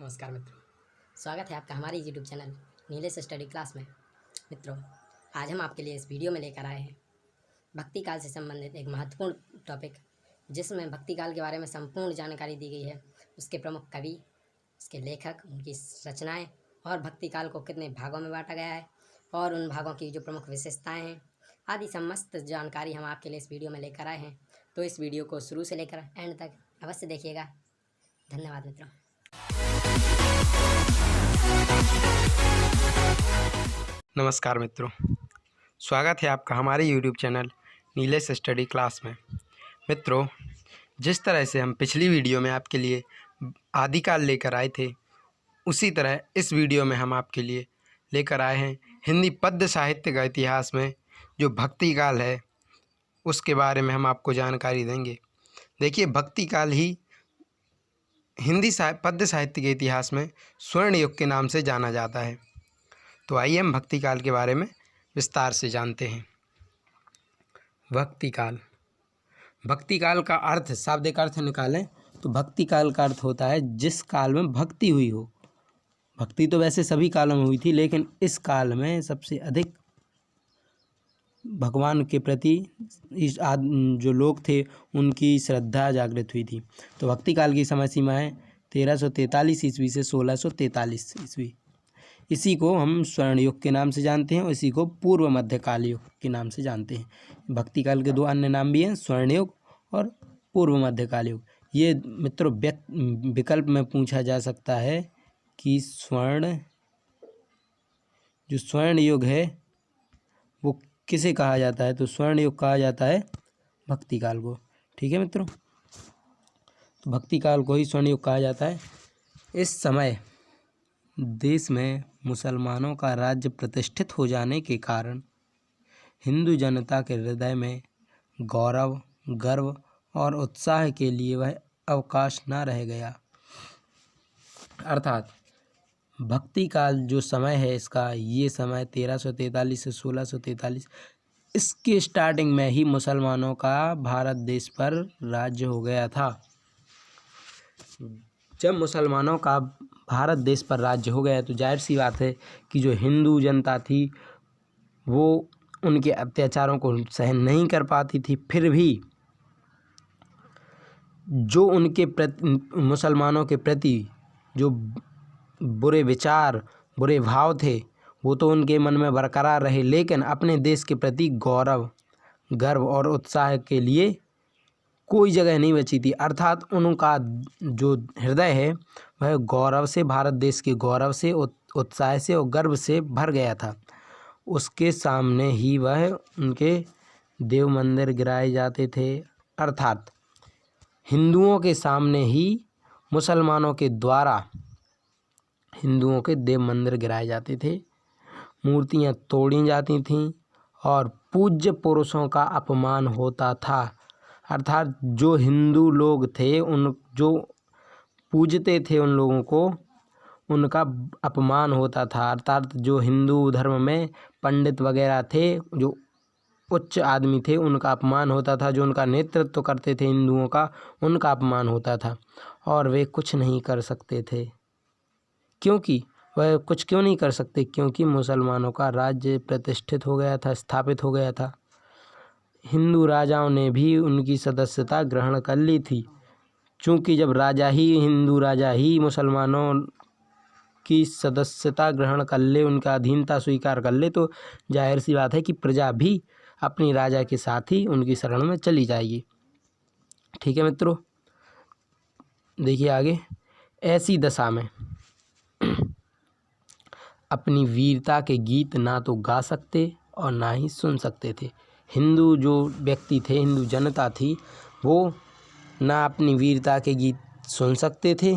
नमस्कार मित्रों, स्वागत है आपका हमारे YouTube channel Nilesh study class में। मित्रों, आज हम आपके लिए इस वीडियो में लेकर आए हैं भक्ति काल से संबंधित एक महत्वपूर्ण टॉपिक, जिसमें भक्ति काल के बारे में संपूर्ण जानकारी दी गई है। उसके प्रमुख कवि, उसके लेखक, उनकी रचनाएं और भक्ति काल को कितने भागों में बांटा गया है और उन भागों की जो प्रमुख विशेषताएँ हैं आदि समस्त जानकारी हम आपके लिए इस वीडियो में लेकर आए हैं। तो इस वीडियो को शुरू से लेकर एंड तक अवश्य देखिएगा। धन्यवाद मित्रों। नमस्कार मित्रों, स्वागत है आपका हमारे YouTube channel Nilesh study class में। मित्रों, जिस तरह से हम पिछली वीडियो में आपके लिए आदिकाल लेकर आए थे, उसी तरह इस वीडियो में हम आपके लिए लेकर आए हैं हिंदी पद्य साहित्य का इतिहास में जो भक्ति काल है, उसके बारे में हम आपको जानकारी देंगे। देखिए, भक्ति काल ही हिंदी पद्य साहित्य के इतिहास में स्वर्ण युग के नाम से जाना जाता है। तो आइए हम भक्ति काल के बारे में विस्तार से जानते हैं। भक्ति काल, भक्ति काल का अर्थ, शाब्दिक अर्थ निकालें तो भक्ति काल का अर्थ होता है जिस काल में भक्ति हुई हो। भक्ति तो वैसे सभी कालों में हुई थी, लेकिन इस काल में सबसे अधिक भगवान के प्रति जो लोग थे उनकी श्रद्धा जागृत हुई थी। तो भक्ति काल की समय सीमा है 1343 ईस्वी से 1643 ईस्वी। इसी को हम स्वर्ण युग के नाम से जानते हैं और इसी को पूर्व मध्यकाल युग के नाम से जानते हैं। भक्ति काल के दो अन्य नाम भी हैं, स्वर्ण युग और पूर्व मध्यकाल युग। ये मित्रों विकल्प में पूछा जा सकता है कि जो स्वर्ण युग है वो किसे कहा जाता है, तो स्वर्ण युग कहा जाता है भक्ति काल को। ठीक है मित्रों, तो भक्ति काल को ही स्वर्ण युग कहा जाता है। इस समय देश में मुसलमानों का राज्य प्रतिष्ठित हो जाने के कारण हिंदू जनता के हृदय में गौरव, गर्व और उत्साह के लिए वह अवकाश न रह गया। अर्थात भक्ति काल जो समय है इसका, ये समय 1343 से 1643, इसके स्टार्टिंग में ही मुसलमानों का भारत देश पर राज्य हो गया था। जब मुसलमानों का भारत देश पर राज्य हो गया तो जाहिर सी बात है कि जो हिंदू जनता थी वो उनके अत्याचारों को सहन नहीं कर पाती थी। फिर भी जो उनके मुसलमानों के प्रति जो बुरे विचार, बुरे भाव थे वो तो उनके मन में बरकरार रहे, लेकिन अपने देश के प्रति गौरव, गर्व और उत्साह के लिए कोई जगह नहीं बची थी। अर्थात उनका जो हृदय है वह गौरव से, भारत देश के गौरव से, उत्साह से और गर्व से भर गया था। उसके सामने ही वह उनके देव मंदिर गिराए जाते थे। अर्थात हिंदुओं के सामने ही मुसलमानों के द्वारा हिंदुओं के देव मंदिर गिराए जाते थे, मूर्तियां तोड़ी जाती थीं और पूज्य पुरुषों का अपमान होता था। अर्थात जो हिंदू लोग थे, उन जो पूजते थे उन लोगों को, उनका अपमान होता था। अर्थात जो हिंदू धर्म में पंडित वगैरह थे, जो उच्च आदमी थे, उनका अपमान होता था। जो उनका नेतृत्व करते थे हिंदुओं का, उनका अपमान होता था और वे कुछ नहीं कर सकते थे। क्योंकि वह कुछ क्यों नहीं कर सकते? क्योंकि मुसलमानों का राज्य प्रतिष्ठित हो गया था, स्थापित हो गया था। हिंदू राजाओं ने भी उनकी सदस्यता ग्रहण कर ली थी। चूँकि जब हिंदू राजा ही मुसलमानों की सदस्यता ग्रहण कर ले, उनका अधीनता स्वीकार कर ले, तो जाहिर सी बात है कि प्रजा भी अपनी राजा के साथ ही उनकी शरण में चली जाएगी। ठीक है मित्रों, देखिए आगे। ऐसी दशा में अपनी वीरता के गीत ना तो गा सकते और ना ही सुन सकते थे। हिंदू जो व्यक्ति थे, हिंदू जनता थी, वो ना अपनी वीरता के गीत सुन सकते थे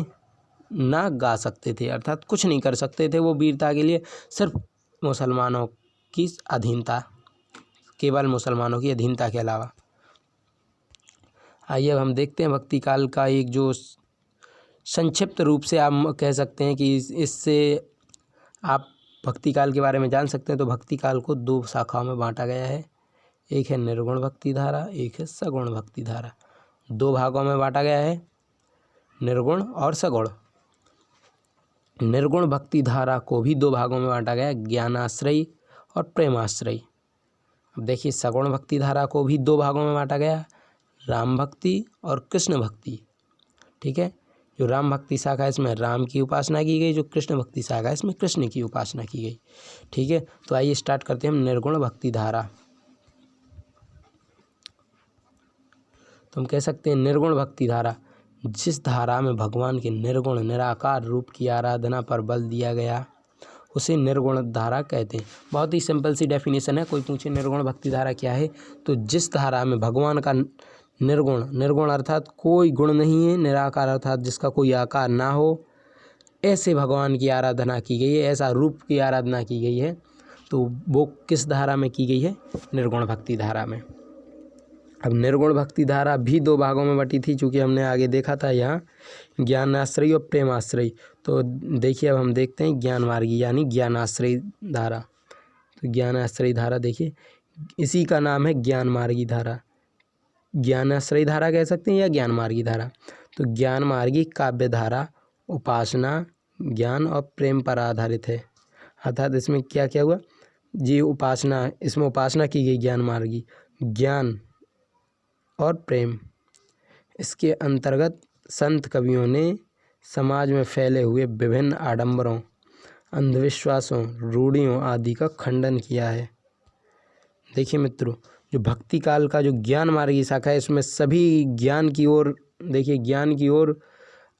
ना गा सकते थे। अर्थात कुछ नहीं कर सकते थे वो वीरता के लिए, सिर्फ मुसलमानों की अधीनता, केवल मुसलमानों की अधीनता के अलावा। आइए अब हम देखते हैं भक्ति काल का एक जो संक्षिप्त रूप से आप कह सकते हैं कि इससे आप भक्ति काल के बारे में जान सकते हैं। तो भक्ति काल को दो शाखाओं में बांटा गया है, एक है निर्गुण भक्ति धारा, एक है सगुण भक्ति धारा। दो भागों में बांटा गया है, निर्गुण और सगुण। निर्गुण भक्ति धारा को भी दो भागों में बांटा गया, ज्ञानाश्रयी और प्रेमाश्रयी। अब देखिए सगुण भक्ति धारा को भी दो भागों में बांटा गया, राम भक्ति और कृष्ण भक्ति। ठीक है, जो राम भक्ति शाखा है इसमें राम की उपासना की गई, जो कृष्ण भक्ति शाखा है इसमें कृष्ण की उपासना की गई। ठीक है, तो आइए स्टार्ट करते हैं हम निर्गुण भक्ति धारा। तो हम कह सकते हैं निर्गुण भक्ति धारा, जिस धारा में भगवान के निर्गुण निराकार रूप की आराधना पर बल दिया गया उसे निर्गुण धारा कहते हैं। बहुत ही सिंपल सी डेफिनेशन है। कोई पूछे निर्गुण भक्ति धारा क्या है, तो जिस धारा में भगवान का निर्गुण अर्थात कोई गुण नहीं है, निराकार अर्थात जिसका कोई आकार ना हो, ऐसे भगवान की आराधना की गई है, ऐसा रूप की आराधना की गई है, तो वो किस धारा में की गई है, निर्गुण भक्ति धारा में। अब निर्गुण भक्ति धारा भी दो भागों में बटी थी, चूँकि हमने आगे देखा था यहाँ ज्ञानाश्रयी और प्रेमाश्रयी। तो देखिए अब हम देखते हैं ज्ञान मार्गी यानी ज्ञानाश्रयी धारा। तो ज्ञानाश्रयी धारा देखिए इसी का नाम है ज्ञान मार्गी धारा, ज्ञानाश्रयी धारा कह सकते हैं या ज्ञान मार्गी धारा। तो ज्ञान मार्गी काव्य धारा उपासना, ज्ञान और प्रेम पर आधारित है। अर्थात इसमें क्या क्या हुआ जी, उपासना, इसमें उपासना की गई ज्ञान मार्गी, ज्ञान और प्रेम। इसके अंतर्गत संत कवियों ने समाज में फैले हुए विभिन्न आडंबरों, अंधविश्वासों, रूढ़ियों आदि का खंडन किया है। देखिए मित्रों, जो भक्ति काल का जो ज्ञान मार्गी शाखा है इसमें सभी ज्ञान की ओर, देखिए ज्ञान की ओर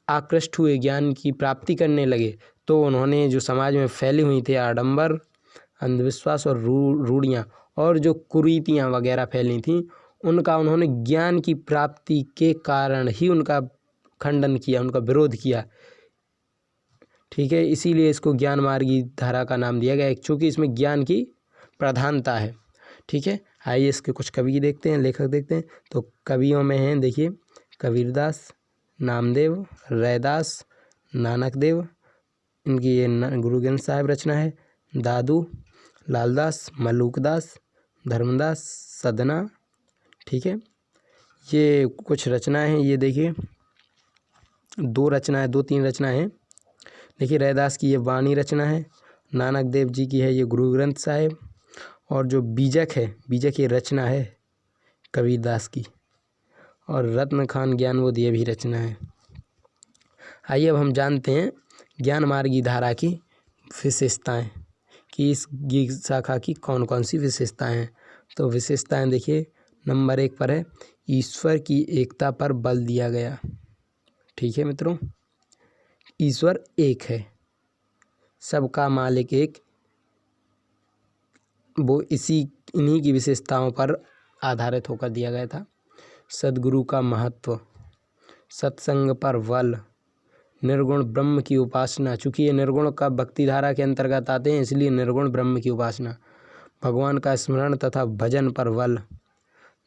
आकृष्ट हुए, ज्ञान की प्राप्ति करने लगे। तो उन्होंने जो समाज में फैली हुई थी आडंबर, अंधविश्वास और रूढ़ियाँ और जो कुरीतियाँ वगैरह फैली थीं, उनका उन्होंने ज्ञान की प्राप्ति के कारण ही उनका खंडन किया, उनका विरोध किया। ठीक है, इसीलिए इसको ज्ञान मार्गी धारा का नाम दिया गया है, क्योंकि इसमें ज्ञान की प्रधानता है। ठीक है, आइए इसके कुछ कवि देखते हैं, लेखक देखते हैं। तो कवियों में हैं देखिए कबीरदास, नामदेव, रैदास, नानक देव, इनकी ये गुरु ग्रंथ साहिब रचना है, दादू, लालदास, मलूकदास, धर्मदास, सदना। ठीक है, ये कुछ रचनाएं हैं। ये देखिए दो तीन रचनाएं हैं। देखिए रैदास की ये वाणी रचना है, नानक देव जी की है ये गुरु ग्रंथ साहिब, और जो बीजक है, बीजक ये रचना है कबीरदास की, और रत्न खान ज्ञानबोध ये भी रचना है। आइए अब हम जानते हैं ज्ञान मार्गी धारा की विशेषताएं कि इस शाखा की कौन कौन सी विशेषताएं हैं। तो विशेषताएं देखिए नंबर 1 पर है, ईश्वर की एकता पर बल दिया गया। ठीक है मित्रों, ईश्वर एक है, सबका मालिक एक, वो इन्हीं की विशेषताओं पर आधारित होकर दिया गया था। सद्गुरु का महत्व, सत्संग पर बल, निर्गुण ब्रह्म की उपासना, चूँकि ये निर्गुण का भक्ति धारा के अंतर्गत आते हैं इसलिए निर्गुण ब्रह्म की उपासना, भगवान का स्मरण तथा भजन पर बल,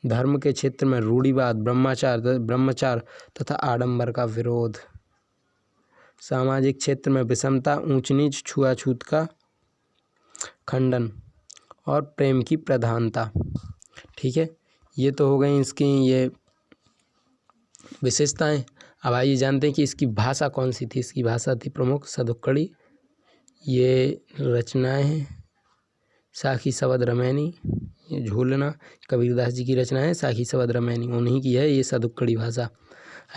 धर्म के क्षेत्र में रूढ़िवाद, ब्रह्मचार तथा आडंबर का विरोध, सामाजिक क्षेत्र में विषमता, ऊंच नीच, छुआछूत का खंडन और प्रेम की प्रधानता। ठीक है, ये तो हो गई इसकी ये विशेषताएं। अब आइए जानते हैं कि इसकी भाषा कौन सी थी। इसकी भाषा थी प्रमुख सदुक्कड़ी। ये रचनाएं हैं साखी शबद रमैनी, ये झूलना कबीरदास जी की रचना है, साखी शबद रमैनी उन्हीं की है ये सदुक्कड़ी भाषा।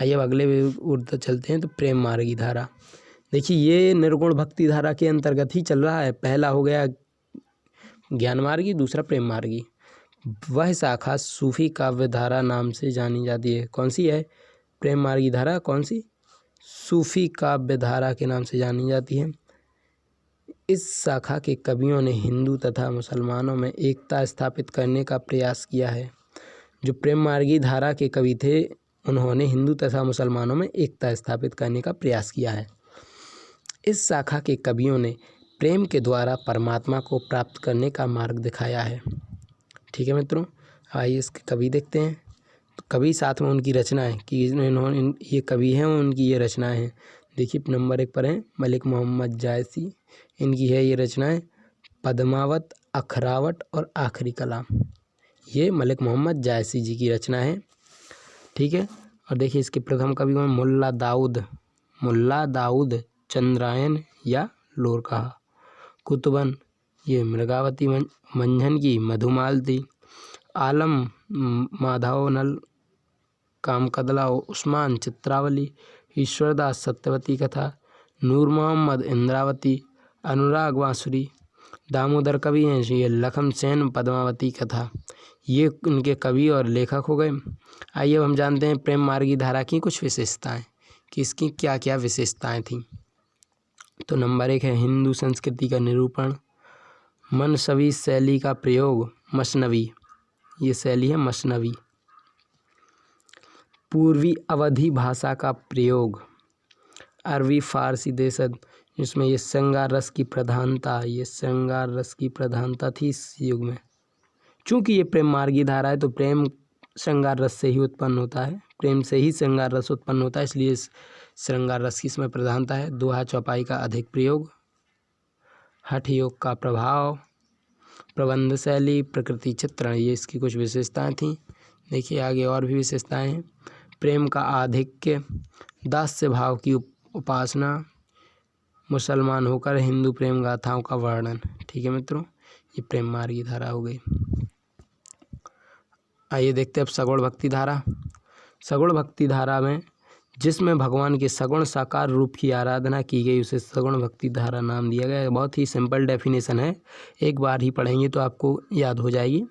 आइए अब अगले उर्द चलते हैं। तो प्रेम मार्गी धारा, देखिए ये निर्गुण भक्ति धारा के अंतर्गत ही चल रहा है। पहला हो गया ज्ञान मार्गी, दूसरा प्रेम मार्गी। वह शाखा सूफी काव्य धारा नाम से जानी जाती है। कौन सी है प्रेम मार्गी धारा? कौन सी? सूफी काव्य धारा के नाम से जानी जाती है। इस शाखा के कवियों ने हिंदू तथा मुसलमानों में एकता स्थापित करने का प्रयास किया है। जो प्रेम मार्गी धारा के कवि थे उन्होंने हिंदू तथा मुसलमानों में एकता स्थापित करने का प्रयास किया है। इस शाखा के कवियों ने प्रेम के द्वारा परमात्मा को प्राप्त करने का मार्ग दिखाया है। ठीक है मित्रों, आइए इसके कवि देखते हैं। तो कवि साथ में उनकी रचनाएं कि इन्होंने ये कवि हैं उनकी ये रचनाएं हैं। देखिए नंबर 1 पर हैं मलिक मोहम्मद जायसी, इनकी है ये रचनाएं पद्मावत, अखरावट और आखिरी कलाम। ये मलिक मोहम्मद जायसी जी की रचना है। ठीक है, और देखिए इसके प्रथम कवि हैं मुल्ला दाऊद चंद्रायन या लोर कहा। कुतुबन ये मृगावती मंझन की मधुमालती। आलम माधवनल कामकदला उस्मान चित्रावली। ईश्वरदास सत्यवती कथा। नूर मोहम्मद इंद्रावती। अनुराग बांसुरी। दामोदर कवि हैं ये लखन सेन पद्मावती कथा। ये उनके कवि और लेखक हो गए। आइए अब हम जानते हैं प्रेम मार्गी धारा की कुछ विशेषताएं कि इसकी क्या क्या विशेषताएं थीं। तो नंबर 1 है हिंदू संस्कृति का निरूपण। मनसवी शैली का प्रयोग। मसनवी ये शैली है मसनवी। पूर्वी अवधी भाषा का प्रयोग। अरबी फारसी देशज जिसमें ये श्रृंगार रस की प्रधानता थी इस युग में। चूँकि ये प्रेम मार्गी धारा है तो प्रेम श्रृंगार रस से ही उत्पन्न होता है, प्रेम से ही श्रृंगार रस उत्पन्न होता है, इसलिए इस श्रृंगार रस की इसमें प्रधानता है। दोहा चौपाई का अधिक प्रयोग। हठ योग का प्रभाव। प्रबंध शैली। प्रकृति चित्रण ये इसकी कुछ विशेषताएं थीं। देखिए आगे और भी विशेषताएं हैं। प्रेम का आधिक्य। दास्य भाव की उपासना। मुसलमान होकर हिंदू प्रेम गाथाओं का वर्णन। ठीक है मित्रों, ये प्रेम मार्गी धारा हो गई। आइए देखते हैं अब सगुण भक्ति धारा। सगुण भक्ति धारा में जिसमें भगवान के सगुण साकार रूप की आराधना की गई उसे सगुण भक्ति धारा नाम दिया गया है। बहुत ही सिंपल डेफिनेशन है, एक बार ही पढ़ेंगे तो आपको याद हो जाएगी।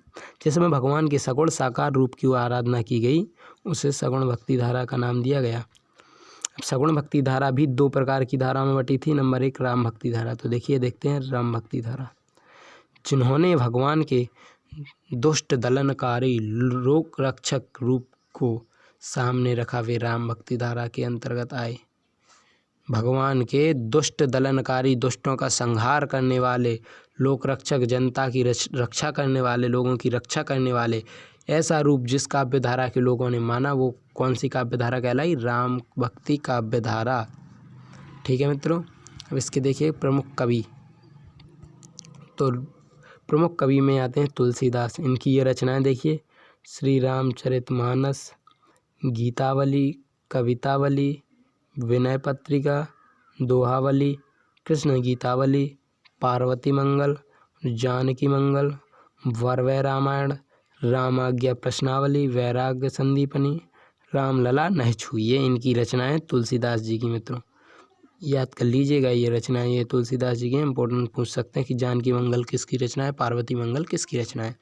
जिसमें भगवान के सगुण साकार रूप की आराधना की गई उसे सगुण भक्ति धारा का नाम दिया गया। सगुण भक्ति धारा भी 2 प्रकार की धारा में बटी थी। नंबर 1 राम भक्ति धारा। तो देखिए देखते हैं राम भक्ति धारा। जिन्होंने भगवान के दुष्ट दलनकारी लोक रक्षक रूप को सामने रखा वे राम भक्ति धारा के अंतर्गत आए। भगवान के दुष्ट दलनकारी, दुष्टों का संहार करने वाले, लोक रक्षक, जनता की रक्षा करने वाले, लोगों की रक्षा करने वाले, ऐसा रूप जिस काव्य धारा के लोगों ने माना वो कौन सी काव्य धारा कहलाई? राम भक्ति काव्य धारा। ठीक है मित्रों, अब इसके देखिए प्रमुख कवि। तो प्रमुख कवि में आते हैं तुलसीदास। इनकी ये रचनाएं देखिए। श्री रामचरितमानस, गीतावली, कवितावली, विनय पत्रिका, दोहावली, कृष्ण गीतावली, पार्वती मंगल, जानकी मंगल, वरवै रामायण, रामाज्ञा प्रश्नावली, वैराग्य संदीपनी, रामलला नहछू, ये इनकी रचनाएं तुलसीदास जी की। मित्रों याद कर लीजिएगा ये रचनाएं, ये तुलसीदास जी की। इंपॉर्टेंट पूछ सकते हैं कि जानकी मंगल किसकी रचना है, पार्वती मंगल किसकी रचना है।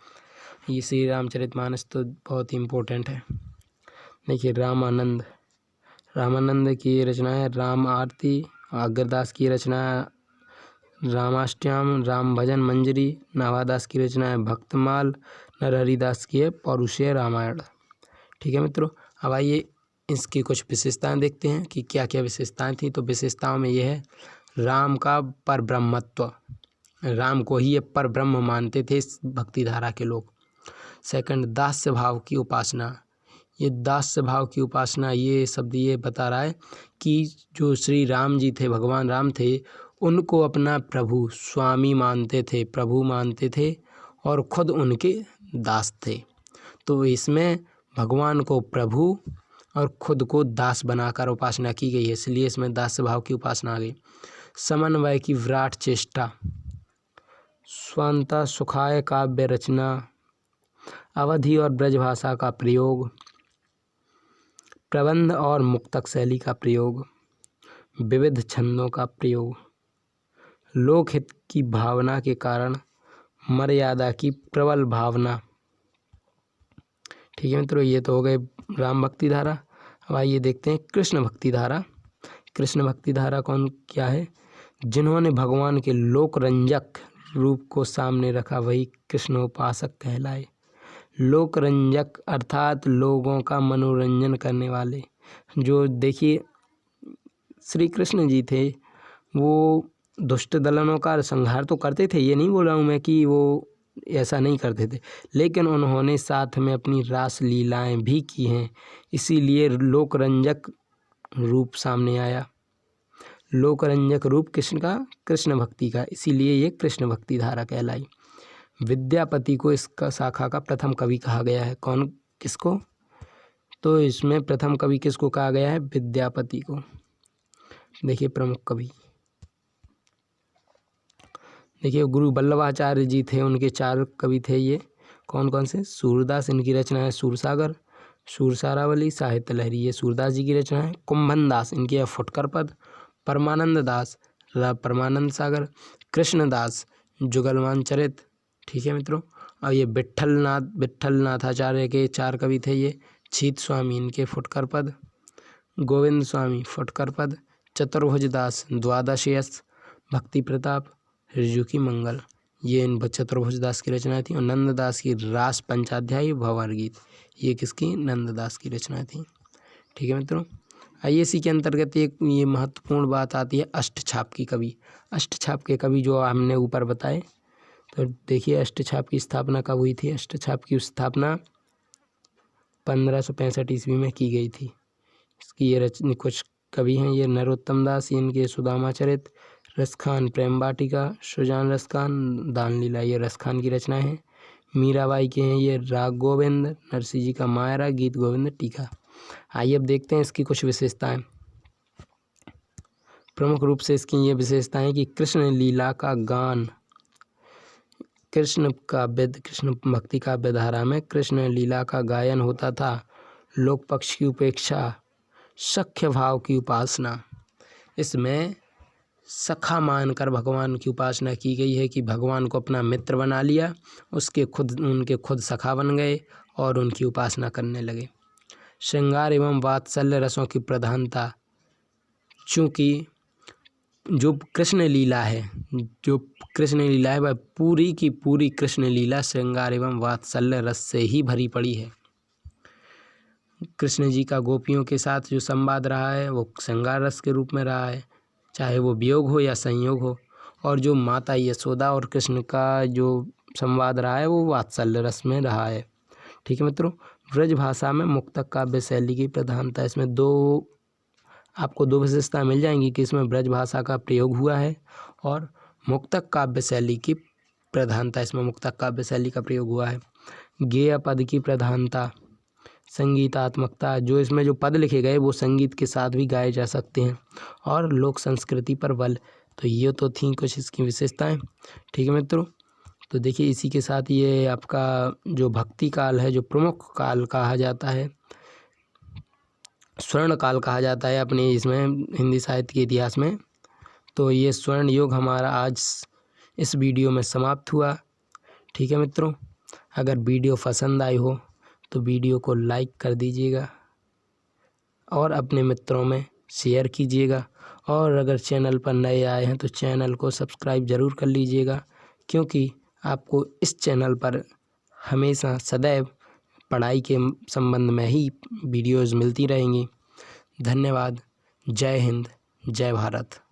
ये श्री रामचरितमानस तो बहुत ही इम्पोर्टेंट है। देखिए रामानंद की रचना है राम आरती। अग्रदास की रचना है रामाष्टयाम, राम भजन मंजरी। नाभादास की रचना है भक्तमाल। नरहरिदास की है पौरुषेय रामायण। ठीक है मित्रों, अब आइए इसकी कुछ विशेषताएं देखते हैं कि क्या क्या विशेषताएं थी। तो विशेषताओं में ये है राम का परब्रह्मत्व, राम को ही ये परब्रह्म मानते थे इस भक्ति धारा के लोग। सेकंड, दास्य भाव की उपासना। ये दास्य भाव की उपासना, ये शब्द ये बता रहा है कि जो श्री राम जी थे, भगवान राम थे, उनको अपना प्रभु स्वामी मानते थे, प्रभु मानते थे और खुद उनके दास थे। तो इसमें भगवान को प्रभु और खुद को दास बनाकर उपासना की गई है, इसलिए इसमें दास्य भाव की उपासना आ गई। समन्वय की विराट चेष्टा। स्वांता सुखाय काव्य रचना। अवधि और ब्रजभाषा का प्रयोग। प्रबंध और मुक्तक शैली का प्रयोग। विविध छंदों का प्रयोग। लोकहित की भावना के कारण मर्यादा की प्रबल भावना। ठीक है मित्रों, ये तो हो गए राम भक्ति धारा। अब आइए देखते हैं कृष्ण भक्ति धारा। कृष्ण भक्ति धारा कौन क्या है? जिन्होंने भगवान के लोकरंजक रूप को सामने रखा वही कृष्ण उपासक कहलाए। लोकरंजक अर्थात लोगों का मनोरंजन करने वाले। जो देखिए श्री कृष्ण जी थे वो दुष्ट दलनों का संहार तो करते थे, ये नहीं बोल रहा हूँ मैं कि वो ऐसा नहीं करते थे, लेकिन उन्होंने साथ में अपनी रास लीलाएं भी की हैं, इसीलिए लोकरंजक रूप सामने आया। लोकरंजक रूप कृष्ण का, कृष्ण भक्ति का, इसीलिए ये कृष्ण भक्ति धारा कहलाई। विद्यापति को इसका शाखा का प्रथम कवि कहा गया है। कौन, किसको? तो इसमें प्रथम कवि किसको कहा गया है? विद्यापति को। देखिए प्रमुख कवि देखिए गुरु वल्लभाचार्य जी थे, उनके 4 कवि थे ये। कौन कौन से? सूरदास, इनकी रचना है सूरसागर, सूरसारावली, साहित्य लहरी, ये सूरदास जी की रचना है। कुंभन दास, इनकी है फुटकर पद। परमानंद दास, परमानंद सागर। कृष्णदास, जुगलमान चरित। ठीक है मित्रों। और ये विट्ठलनाथाचार्य के 4 कवि थे ये। छीत स्वामी, इनके फुटकर पद। गोविंद स्वामी, फुटकर पद। चतुर्भुज दास, द्वादश यश। भक्ति प्रताप, ऋजु की मंगल, ये इन चतुर्भुज दास की रचना थी। और नंददास की रास पंचाध्यायी भंवर गीत, ये किसकी? नंददास की रचना थी। ठीक है मित्रों। आइए इसी के अंतर्गत एक ये महत्वपूर्ण बात आती है अष्टछाप की कवि। अष्टछाप के कवि जो हमने ऊपर बताए, तो देखिए अष्टछाप की स्थापना कब हुई थी? अष्टछाप की स्थापना 1565 ईस्वी में की गई थी। इसकी ये कुछ कवि हैं ये नरोत्तम दास, इनके सुदामा चरित। रसखान, प्रेम वाटिका। सुजान रसखान, दान लीला, ये रसखान की रचना है। मीराबाई के हैं ये राग गोविंद। नरसिंह जी का मायरा, गीत गोविंद टीका। आइए अब देखते हैं इसकी कुछ विशेषताएं। प्रमुख रूप से इसकी ये विशेषताएं कि कृष्ण लीला का गान, कृष्ण भक्ति काव्य धारा में कृष्ण लीला का गायन होता था। लोक पक्ष की उपेक्षा, सख्य भाव की उपासना, इसमें सखा मानकर भगवान की उपासना की गई है कि भगवान को अपना मित्र बना लिया, उनके खुद सखा बन गए और उनकी उपासना करने लगे। श्रृंगार एवं वात्सल्य रसों की प्रधानता, चूँकि जो कृष्ण लीला है वह पूरी की पूरी कृष्ण लीला श्रृंगार एवं वात्सल्य रस से ही भरी पड़ी है। कृष्ण जी का गोपियों के साथ जो संवाद रहा है वो श्रृंगार रस के रूप में रहा है, चाहे वो वियोग हो या संयोग हो। और जो माता यशोदा और कृष्ण का जो संवाद रहा है वो वात्सल्य रस में रहा है। ठीक है मित्रों। ब्रज भाषा में मुक्तक काव्य शैली की प्रधानता, इसमें आपको 2 विशेषता मिल जाएंगी कि इसमें ब्रज भाषा का प्रयोग हुआ है और मुक्तक काव्य शैली की प्रधानता, इसमें मुक्तक काव्य शैली का प्रयोग हुआ है। गेय पद की प्रधानता, संगीतात्मकता, जो इसमें जो पद लिखे गए वो संगीत के साथ भी गाए जा सकते हैं। और लोक संस्कृति पर बल, तो ये तो थी कुछ इसकी विशेषताएं। ठीक है मित्रों। तो देखिए इसी के साथ ये आपका जो भक्ति काल है, जो प्रमुख काल कहा जाता है, स्वर्ण काल कहा जाता है अपने इसमें हिंदी साहित्य के इतिहास में, तो ये स्वर्ण युग हमारा आज इस वीडियो में समाप्त हुआ। ठीक है मित्रों। अगर वीडियो पसंद आई हो तो वीडियो को लाइक कर दीजिएगा और अपने मित्रों में शेयर कीजिएगा। और अगर चैनल पर नए आए हैं तो चैनल को सब्सक्राइब ज़रूर कर लीजिएगा, क्योंकि आपको इस चैनल पर हमेशा सदैव पढ़ाई के संबंध में ही वीडियोज़ मिलती रहेंगी। धन्यवाद। जय हिंद, जय भारत।